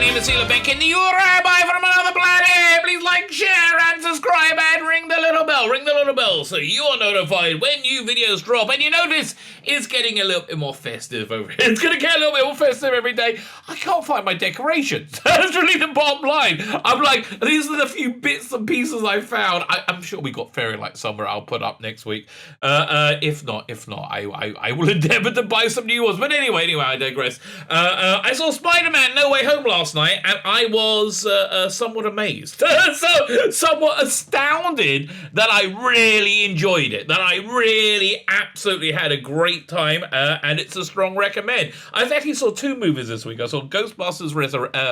name is Tzvi Lebetkin, the Rabbi from another planet. Please like, share, and subscribe, and ring the little bell. Ring the little bell so you're notified when new videos drop. And you notice it's getting a little bit more festive over here. It's going to get a little bit more festive every day. I can't find my decorations. That's really the bottom line. I'm like, these are the few bits and pieces I found. I'm sure we got fairy lights somewhere I'll put up next week. If not, I will endeavor to buy some new ones. But anyway, I digress. I saw Spider-Man No Way Home last night, and I was somewhat amazed. Somewhat astounded that I really enjoyed it, that I really absolutely had a great time, and it's a strong recommend. I actually saw two movies this week. I saw Ghostbusters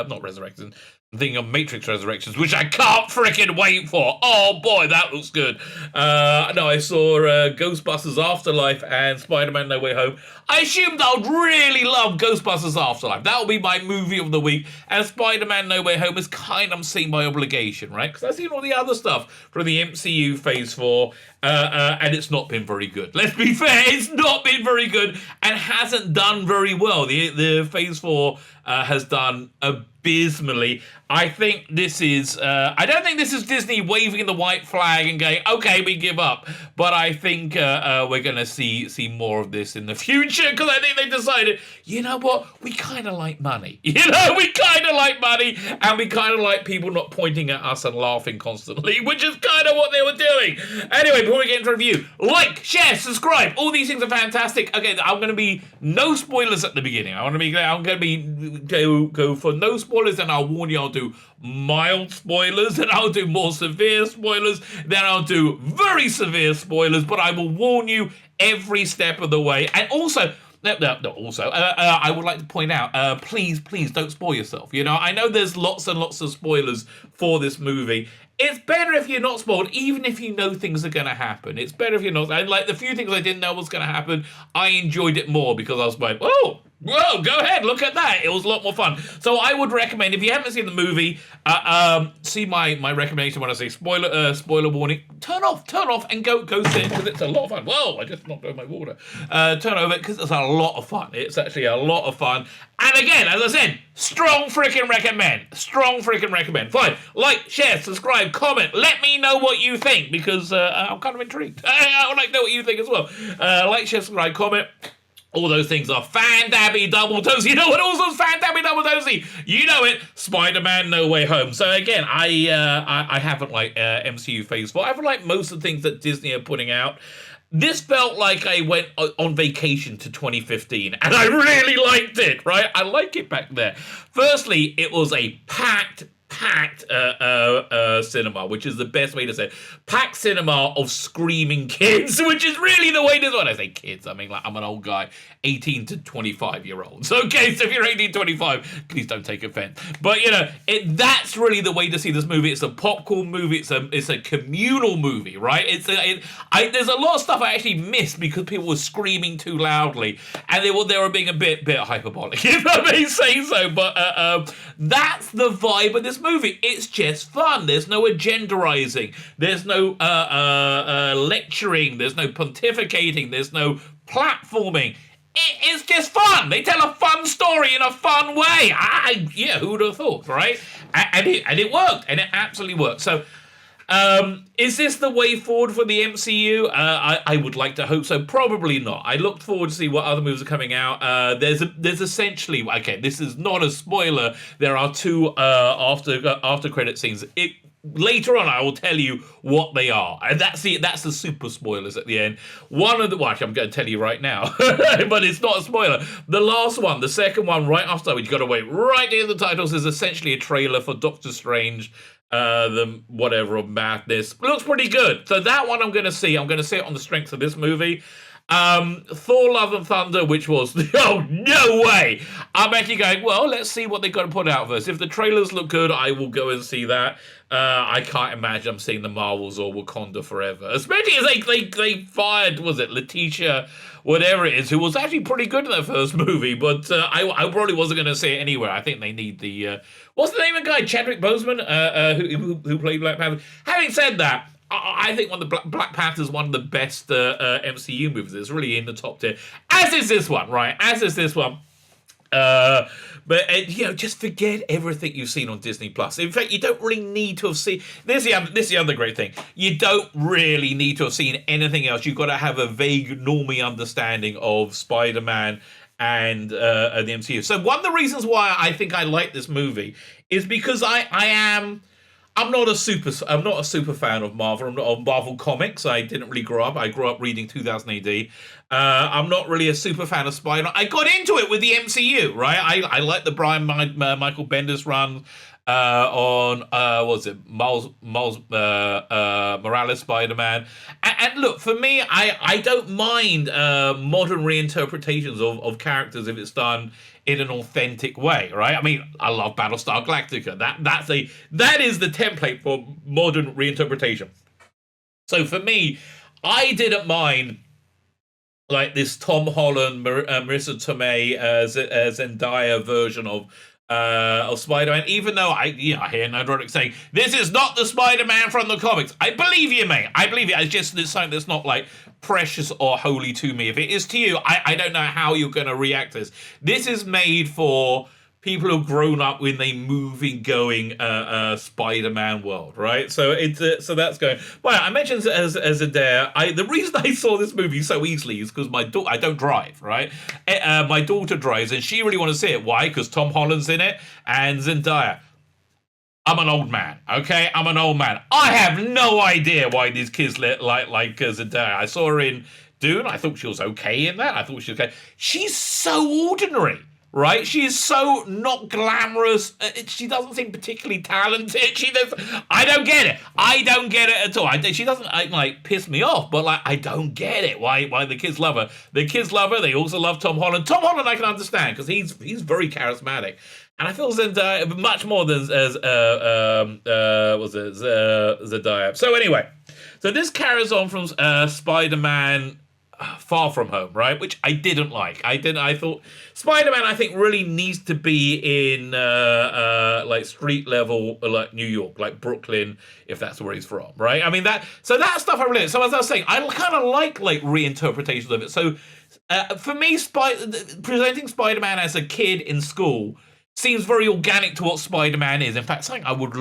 not Resurrection, I'm thinking of Matrix Resurrections, which I can't freaking wait for. Oh boy, that looks good. No, I saw Ghostbusters Afterlife and Spider-Man No Way Home. I assumed I would really love Ghostbusters Afterlife. That will be my movie of the week. And Spider-Man No Way Home is kind of seen by obligation, right? Because I've seen all the other stuff from the MCU Phase 4, and it's not been very good. Let's be fair, it's not been very good and hasn't done very well. The Phase 4 has done abysmally. I think this is, I don't think this is Disney waving the white flag and going, okay, we give up. But I think we're going to see more of this in the future, because I think they decided, you know what, we kind of like money. We kind of like money, and we kind of like people not pointing at us and laughing constantly, which is kind of what they were doing. Anyway, before we get into review, like, share, subscribe. All these things are fantastic. Okay, I'm going to be no spoilers at the beginning. I'm going to be go for no spoilers, and I'll warn you, I'll do mild spoilers, and I'll do more severe spoilers, then I'll do very severe spoilers, but I will warn you every step of the way. And also, I would like to point out, please don't spoil yourself. I know there's lots and lots of spoilers for this movie. It's better if you're not spoiled, even if you know things are going to happen. It's better if you're not. And like the few things I didn't know was going to happen, I enjoyed it more because I was like, oh, whoa, go ahead, look at that. It was a lot more fun. So I would recommend, if you haven't seen the movie, see my recommendation when I say spoiler warning. Turn off and go see it, because it's a lot of fun. Whoa, I just knocked over my water. Turn over, because it's a lot of fun. It's actually a lot of fun. And again, as I said, strong freaking recommend. Fine. Like, share, subscribe, comment. Let me know what you think, because I'm kind of intrigued. I would like to know what you think as well. Like, share, subscribe, comment. All those things are fan-dabby double dosey. You know what also is fan-dabby double dosey? You know it, Spider-Man No Way Home. So again, I haven't liked MCU Phase 4. I haven't liked most of the things that Disney are putting out. This felt like I went on vacation to 2015, and I really liked it, right? I like it back there. Firstly, it was a packed cinema, which is the best way to say it. Packed cinema of screaming kids, which is really the way to, when I say kids, I mean, like, I'm an old guy, 18 to 25 year olds. Okay, so if you're 18 to 25, please don't take offense. But that's really the way to see this movie. It's a popcorn movie. It's a communal movie, right? There's a lot of stuff I actually missed because people were screaming too loudly, and they were being a bit hyperbolic, if I may say so. But that's the vibe of this movie. It's just fun. There's no agenderizing. There's no lecturing. There's no pontificating. There's no platforming. It's just fun. They tell a fun story in a fun way. Who would have thought, right? And it worked, and it absolutely worked. So, is this the way forward for the MCU? I would like to hope so. Probably not. I looked forward to see what other movies are coming out. There's essentially, okay, this is not a spoiler. There are two after credit scenes. Later on, I will tell you what they are, and that's the super spoilers at the end. Actually, I'm going to tell you right now, but it's not a spoiler. The last one, the second one, right after, which you got to wait right in the titles, is essentially a trailer for Doctor Strange. The whatever of madness looks pretty good. So that one I'm going to see. I'm going to see it on the strength of this movie. Thor: Love and Thunder, which was, oh, no way. I'm actually going, well, let's see what they've got to put out first. If the trailers look good, I will go and see that. I can't imagine I'm seeing the Marvels or Wakanda Forever. Especially as they fired, was it Letitia, whatever it is, who was actually pretty good in that first movie, but I probably wasn't going to see it anywhere. I think they need the, what's the name of the guy? Chadwick Boseman, who played Black Panther. Having said that, I think one of the Black Panther is one of the best MCU movies. It's really in the top tier. As is this one, right? As is this one. But just forget everything you've seen on Disney Plus. In fact, you don't really need to have seen. This is the other great thing. You don't really need to have seen anything else. You've got to have a vague, normie understanding of Spider-Man and the MCU. So one of the reasons why I think I like this movie is because I'm not a super fan of Marvel. I'm not of Marvel comics. I didn't really grow up. I grew up reading 2000 AD. I'm not really a super fan of Spider. I got into it with the MCU, right? I like the Michael Bendis run on what was it Miles Morales Spider-Man. And look, for me, I don't mind modern reinterpretations of characters if it's done in an authentic way, right? I mean, I love Battlestar Galactica. That is the template for modern reinterpretation. So for me, I didn't mind like this Tom Holland, Marissa Tomei, Zendaya version of Spider-Man, even though I hear Nerdrotic saying this is not the Spider-Man from the comics. I believe you, mate. I believe you. It's something that's not like precious or holy to me. If it is to you, I don't know how you're going to react to this. This is made for people who've grown up in a moving going Spider-Man world, right? So so that's going. Well, I mentioned as Adair, the reason I saw this movie so easily is because I don't drive, right? My daughter drives, and she really wanted to see it. Why? Because Tom Holland's in it and Zendaya. I'm an old man, okay? I'm an old man. I have no idea why these kids like Zendaya. I saw her in Dune. I thought she was okay in that. I thought she was okay. She's so ordinary. Right? She is so not glamorous. She doesn't seem particularly talented. I don't get it. I don't get it at all. She doesn't like piss me off, but like I don't get it. Why the kids love her? The kids love her. They also love Tom Holland. Tom Holland I can understand because he's very charismatic, and I feel Zendaya much more than Zendaya. So anyway, so this carries on from Spider-Man Far From Home, right? Which I didn't like. I thought Spider-Man, I think, really needs to be in like street level, like New York, like Brooklyn, if that's where he's from, right? I mean that stuff I really. So as I was saying, I kind of like reinterpretations of it. So for me, presenting Spider-Man as a kid in school seems very organic to what Spider-Man is. In fact, something I would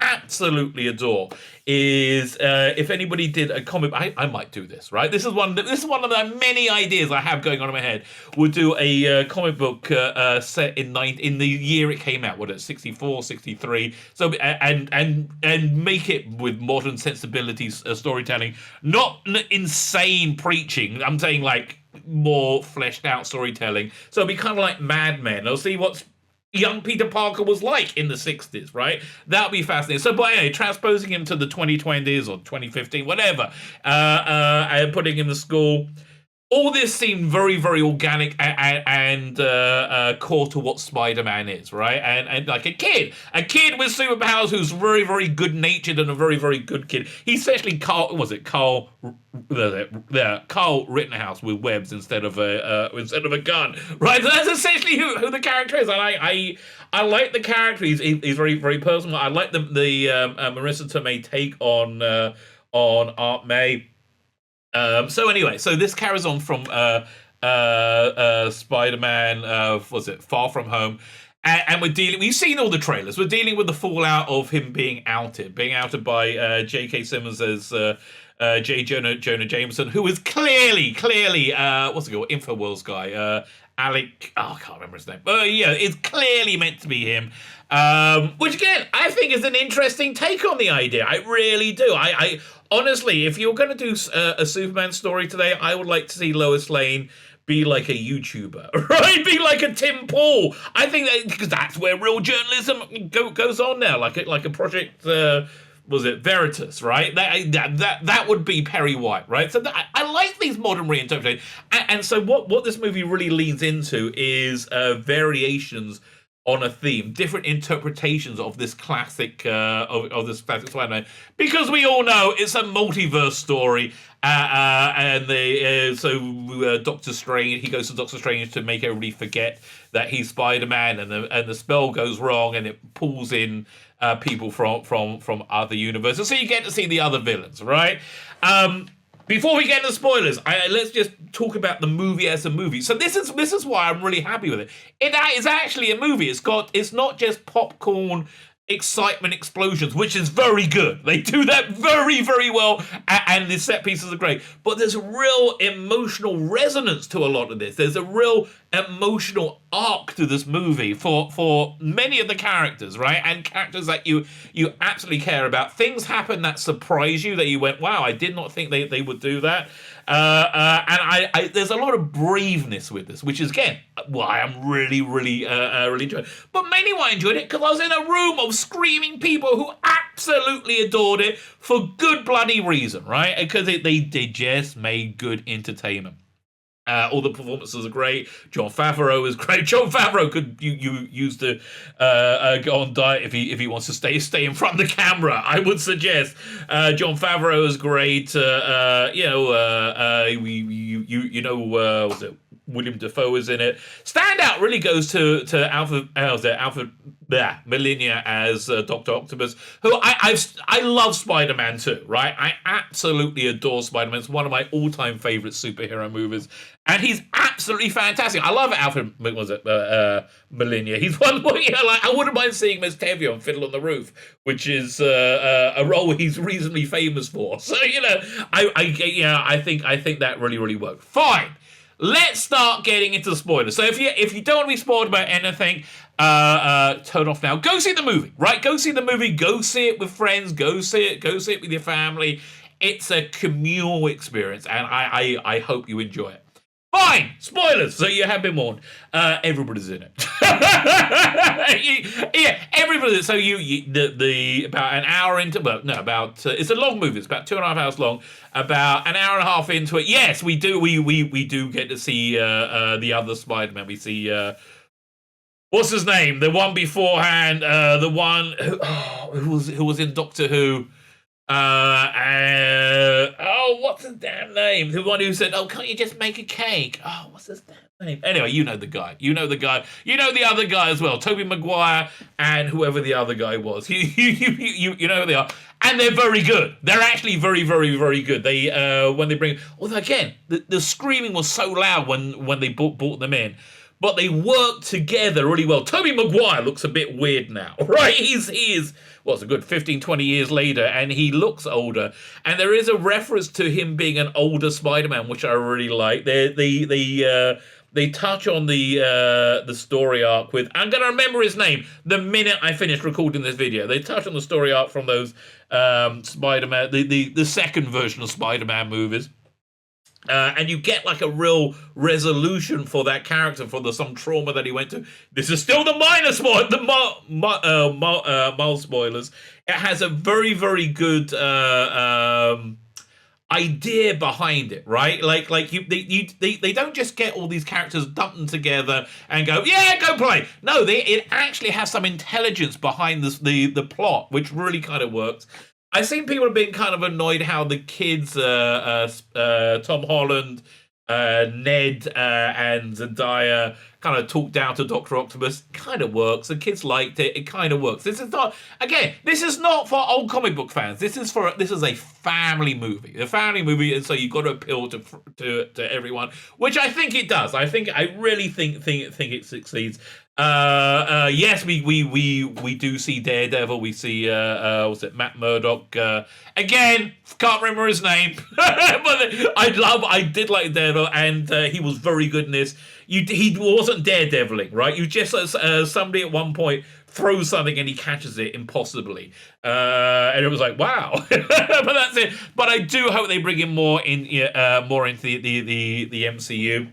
absolutely adore is if anybody did a comic. I might do this, right? This is one of the many ideas I have going on in my head. Would do a comic book set in the year it came out. What is it, 64, 63? So and make it with modern sensibilities, storytelling, not insane preaching. I'm saying like more fleshed out storytelling. So it'll be kind of like Mad Men. I'll see what's young Peter Parker was like in the 60s, right? That would be fascinating. So, by anyway, transposing him to the 2020s or 2015, whatever, and putting him in school. All this seemed very, very organic and core to what Spider-Man is, right? And like a kid with superpowers who's very, very good-natured and a very, very good kid. He's essentially Carl Rittenhouse with webs instead of a gun, right? So that's essentially who the character is. And I like the character. He's very, very personal. I like the Marissa Tomei take on Aunt May. So anyway, so this carries on from Spider-Man, was it Far From Home, and we've seen all the trailers. We're dealing with the fallout of him being outed by J.K. Simmons as J. Jonah Jameson, who is clearly what's it called, InfoWars guy, Alec. Oh, I can't remember his name. But yeah, it's clearly meant to be him. Which again, I think is an interesting take on the idea. I really do. I honestly, if you're going to do a Superman story today, I would like to see Lois Lane be like a YouTuber, right? Be like a Tim Paul. I think because that's where real journalism goes on now, like a project. Was it Veritas, right? That would be Perry White, right? So I like these modern reinterpretations, and so what this movie really leans into is variations on a theme, different interpretations of this classic of this classic Spider-Man, because we all know it's a multiverse story, and Doctor Strange, he goes to Doctor Strange to make everybody forget that he's Spider-Man, and the spell goes wrong, and it pulls in people from other universes, so you get to see the other villains, right? before we get into spoilers, let's just talk about the movie as a movie. So this is why I'm really happy with it. It is actually a movie. It's not just popcorn excitement explosions, which is very good. They do that very, very well, and the set pieces are great. But there's a real emotional resonance to a lot of this. There's a real emotional arc to this movie for many of the characters, right? And characters that you absolutely care about. Things happen that surprise you, that you went, wow, I did not think they would do that. And there's a lot of braveness with this, which is, again, why I'm really enjoying it. But mainly why I enjoyed it, because I was in a room of screaming people who absolutely adored it for good bloody reason, right? Because they just made good entertainment. All the performances are great. Jon Favreau is great. Jon Favreau could use to go on diet if he wants to stay in front of the camera. I would suggest Jon Favreau is great. Was it William Dafoe is in it. Standout really goes to Alfred Molina as Dr. Octopus, who I love Spider-Man too, right? I absolutely adore Spider-Man. It's one of my all-time favorite superhero movies, and he's absolutely fantastic. I love Alfred Molina. He's one, I wouldn't mind seeing him as Tevye on Fiddle on the Roof, which is a role he's reasonably famous for. So I think that really worked. Fine. Let's start getting into the spoilers. So if you don't want to be spoiled about anything, turn off now. Go see the movie, right? Go see the movie. Go see it with friends. Go see it with your family. It's a communal experience, and I hope you enjoy it. Fine, spoilers. So you have been warned. Everybody's in it. Everybody. So the about an hour into it's a long movie. It's about 2.5 hours long. About an hour and a half into it, yes, we do get to see the other Spider-Man. We see what's his name? The one beforehand, the one who was in Doctor Who. What's his damn name? The one who said, "Oh, can't you just make a cake?" Oh, what's his damn name? Anyway, you know the guy. You know the other guy as well. Tobey Maguire and whoever the other guy was. You know who they are. And they're very good. They're actually very good. They when they bring, although again, the screaming was so loud when they brought them in, but they work together really well. Tobey Maguire looks a bit weird now, right? He is what's a good 15, 20 years later, and he looks older. And there is a reference to him being an older Spider-Man, which I really like. They touch on the story arc with, I'm going to remember his name the minute I finish recording this video. They touch on the story arc from those Spider-Man, the second version of Spider-Man movies. And you get like a real resolution for that character, for some trauma that he went to. This is still the minor spoil, the mild spoilers. It has a very good idea behind it, right? They don't just get all these characters dumped them together and go, yeah, go play. No, it actually has some intelligence behind the plot, which really kind of works. I've seen people have been kind of annoyed how the kids, Tom Holland, Ned, and Zendaya kind of talk down to Dr. Octopus. Kind of works. The kids liked it. It kind of works. This is not for old comic book fans. This is a family movie. A family movie, and so you've got to appeal to everyone, which I think it does. I really think it succeeds. Yes, we do see Daredevil. We see Matt Murdock. Again, can't remember his name, but I did like Daredevil, and he was very good in this. He wasn't daredeviling, right? You just somebody at one point throws something and he catches it impossibly, and it was like, wow. But that's it. But I do hope they bring him more into the MCU.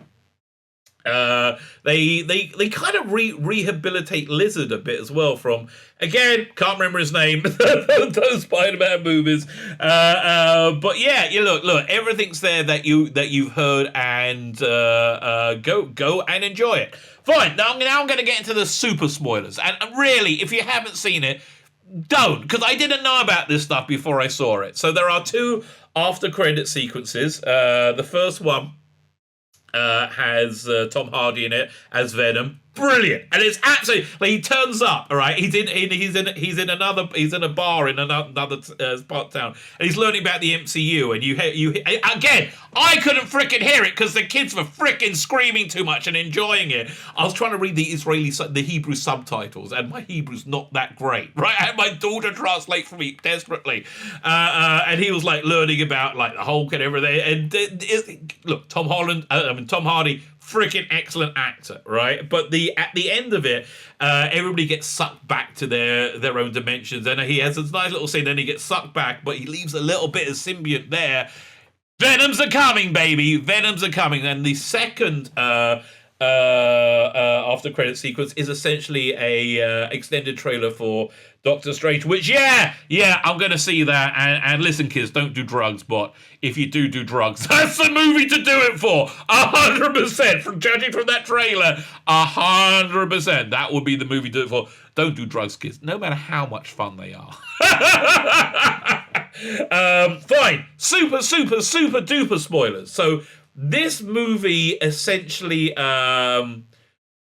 They kind of rehabilitate Lizard a bit as well from, again, can't remember his name, those Spider-Man movies. But yeah, look, everything's there that you've heard, and go and enjoy it. Fine. Now I'm going to get into the super spoilers, and really, if you haven't seen it, don't, because I didn't know about this stuff before I saw it. So there are 2 after credit sequences. The first one has Tom Hardy in it as Venom. brilliant, and it's absolutely like he turns up. All right, he's in a bar in another part of town, and he's learning about the MCU. And you again, I couldn't frickin' hear it because the kids were frickin' screaming too much and enjoying it. I was trying to read the Hebrew subtitles, and my Hebrew's not that great. Right, I had my daughter translate for me desperately, and he was like learning about like the Hulk and everything. And look, Tom Hardy. Freaking excellent actor, right? But at the end of it, everybody gets sucked back to their own dimensions, and he has this nice little scene. Then he gets sucked back, but he leaves a little bit of symbiote there. Venoms are coming, baby. Venoms are coming. And the second after credit sequence is essentially a extended trailer for Doctor Strange, which I'm gonna see that. And listen, kids, don't do drugs, but if you do drugs, that's the movie to do it for. 100%. From judging from that trailer, 100%. That would be the movie to do it for. Don't do drugs, kids, no matter how much fun they are. Fine. Super duper spoilers. So this movie essentially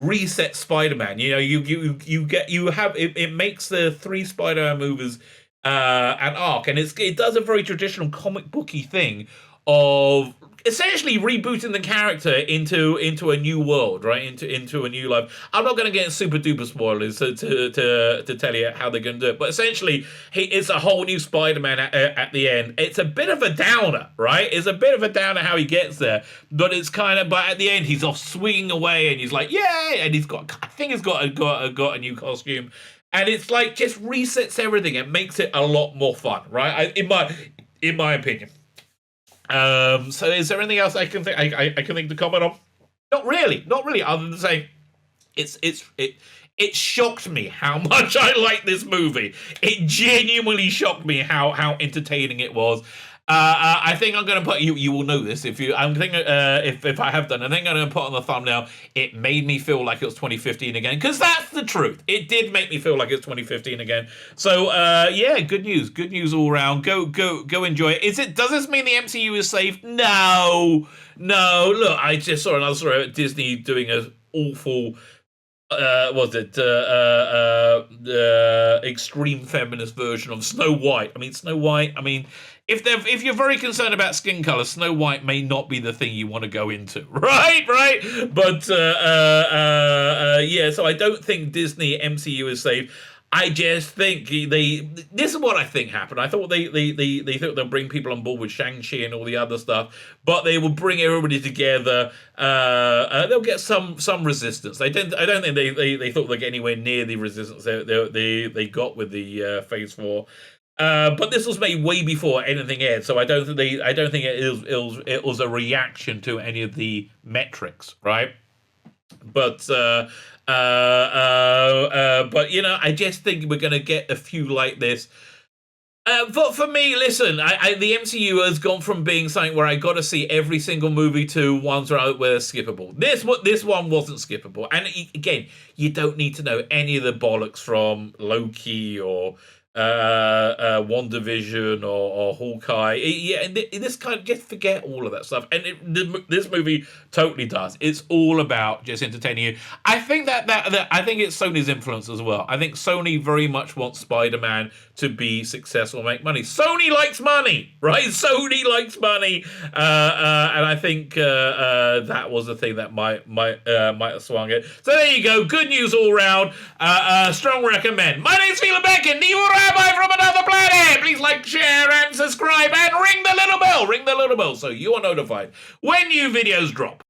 resets Spider-Man. You know, it makes the 3 Spider-Man movies an arc, and it does a very traditional comic booky thing of essentially rebooting the character into a new world, right? Into a new life. I'm not going to get super duper spoilers to tell you how they're going to do it, but essentially, it's a whole new Spider-Man at the end. It's a bit of a downer, right? It's a bit of a downer how he gets there, but at the end he's off swinging away, and he's like, yay! And he's got a new costume, and it's like just resets everything and makes it a lot more fun, right? In my opinion. So is there anything else I can think to comment on? Not really, other than saying it shocked me how much I like this movie. It genuinely shocked me how entertaining it was. I think I'm going to put you will know this if I have done. I think I'm going to put on the thumbnail. It made me feel like it was 2015 again, because that's the truth. It did make me feel like it's 2015 again. So good news all around. Go enjoy it. Does this mean the MCU is safe? No. Look, I just saw another story about Disney doing an awful. Extreme feminist version of Snow White. If you're very concerned about skin color, Snow White may not be the thing you want to go into, right? But so I don't think Disney MCU is safe. I just think this is what I think happened. I thought they thought they'll bring people on board with Shang-Chi and all the other stuff, but they will bring everybody together. They'll get some resistance. I don't think they thought they'd get anywhere near the resistance they got with the Phase 4. But this was made way before anything aired, so I don't think it was a reaction to any of the metrics, right? But I just think we're going to get a few like this. But for me, listen, the MCU has gone from being something where I got to see every single movie to ones where they're skippable. This one wasn't skippable, and again, you don't need to know any of the bollocks from Loki or WandaVision or Hawkeye. This kind of just forget all of that stuff, and this movie totally does. It's all about just entertaining you. I think that I think it's Sony's influence as well. I think Sony very much wants Spider-Man to be successful and make money. Sony likes money, right? Sony likes money, and I think that was the thing that might have swung it. So there you go. Good news all round. Strong recommend. My name's Tzvi Lebetkin, the Rabbi from another planet. Please like, share, and subscribe, and ring the little bell. Ring the little bell so you are notified when new videos drop.